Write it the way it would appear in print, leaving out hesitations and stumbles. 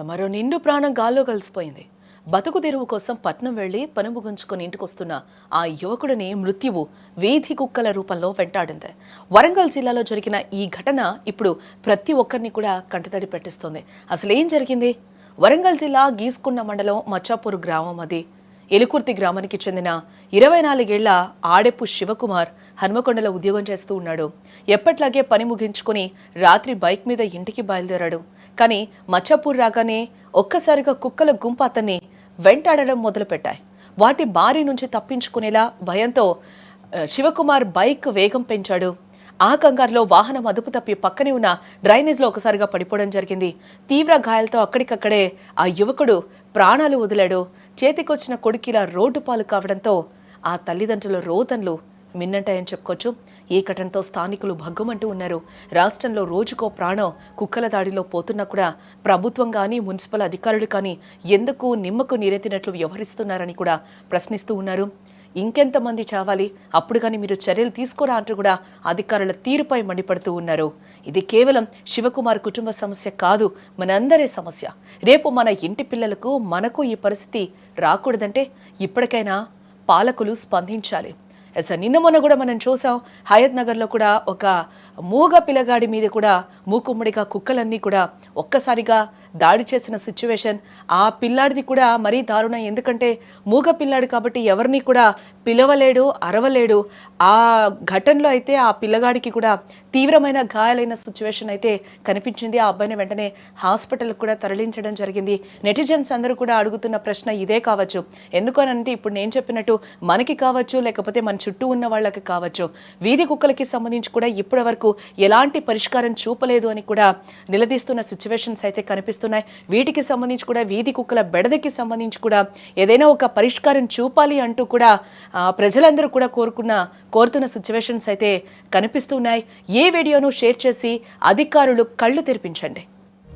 మరో నిండు ప్రాణం గాల్లో కలిసిపోయింది. బతుకు తెరువు కోసం పట్నం వెళ్లి పని ముగించుకుని ఇంటికొస్తున్న ఆ యువకుడిని మృత్యువు వీధి కుక్కల రూపంలో వెంటాడింది. వరంగల్ జిల్లాలో జరిగిన ఈ ఘటన ఇప్పుడు ప్రతి ఒక్కరిని కూడా కంటతడి పెట్టిస్తోంది. అసలు ఏం జరిగింది? వరంగల్ జిల్లా గీసుకున్న మండలం మచ్చాపూర్ గ్రామం అది. ఎలుకుర్తి గ్రామానికి చెందిన 24 ఏళ్ల ఆడెప్పు శివకుమార్ హన్మకొండలో ఉద్యోగం చేస్తూ ఉన్నాడు. ఎప్పట్లాగే పని ముగించుకుని రాత్రి బైక్ మీద ఇంటికి బయలుదేరాడు. కానీ మచ్చాపూర్ రాగానే ఒక్కసారిగా కుక్కల గుంపు అతన్ని వెంటాడడం మొదలుపెట్టాయి. వాటి బారి నుంచి తప్పించుకునేలా భయంతో శివకుమార్ బైక్ వేగం పెంచాడు. ఆ కంగారులో వాహనం అదుపు తప్పి పక్కనే ఉన్న డ్రైనేజ్లో ఒకసారిగా పడిపోవడం జరిగింది. తీవ్ర గాయాలతో అక్కడికక్కడే ఆ యువకుడు ప్రాణాలు వదిలాడు. చేతికొచ్చిన కొడుకిలా రోడ్డు పాలు కావడంతో ఆ తల్లిదండ్రుల రోదన్లు మిన్నంటాయని చెప్పుకోవచ్చు. ఈ ఘటనతో స్థానికులు భగ్గుమంటూ ఉన్నారు. రాష్ట్రంలో రోజుకో ప్రాణం కుక్కల దాడిలో పోతున్నా కూడా ప్రభుత్వం కానీ మున్సిపల్ అధికారులు కానీ ఎందుకు నిమ్మకు నీరెత్తినట్లు వ్యవహరిస్తున్నారని కూడా ప్రశ్నిస్తూ ఉన్నారు. ఇంకెంతమంది చావాలి, అప్పుడు కానీ మీరు చర్యలు తీసుకోరా అంటూ కూడా అధికారుల తీరుపై మండిపడుతూ ఉన్నారు. ఇది కేవలం శివకుమార్ కుటుంబ సమస్య కాదు, మనందరి సమస్య. రేపు మన ఇంటి పిల్లలకు మనకు ఈ పరిస్థితి రాకూడదంటే ఇప్పటికైనా పాలకులు స్పందించాలి. నిన్న మొన్న కూడా మనం చూసాం, హయత్ నగర్లో కూడా ఒక మూగ పిల్లగాడి మీద కూడా మూకుమ్మడిగా కుక్కలన్నీ కూడా ఒక్కసారిగా దాడి చేసిన సిచ్యువేషన్. ఆ పిల్లాడిది కూడా మరీ దారుణం. ఎందుకంటే మూగ పిల్లాడు కాబట్టి ఎవరిని కూడా పిలవలేడు, అరవలేడు. ఆ ఘటనలో అయితే ఆ పిల్లగాడికి కూడా తీవ్రమైన గాయాలైన సిచ్యువేషన్ అయితే కనిపించింది. ఆ అబ్బాయిని వెంటనే హాస్పిటల్కి కూడా తరలించడం జరిగింది. నెటిజన్స్ అందరూ కూడా అడుగుతున్న ప్రశ్న ఇదే కావచ్చు. ఎందుకనంటే ఇప్పుడు నేను చెప్పినట్టు మనకి కావచ్చు, లేకపోతే మన చుట్టూ ఉన్న వాళ్ళకి కావచ్చు, వీధి కుక్కలకి సంబంధించి కూడా ఇప్పటి వరకు ఎలాంటి పరిష్కారం చూపలేదు అని కూడా నిలదీస్తున్న సిచ్యువేషన్స్ అయితే కనిపిస్తున్నాయి. వీటికి సంబంధించి కూడా వీధి కుక్కల బెడదకి సంబంధించి కూడా ఏదైనా ఒక పరిష్కారం చూపాలి అంటూ కూడా ప్రజలందరూ కూడా కోరుతున్న సిచ్యువేషన్స్ అయితే కనిపిస్తున్నాయి. ఈ వీడియోను షేర్ చేసి అధికారులు కళ్ళు తెరిపించండి.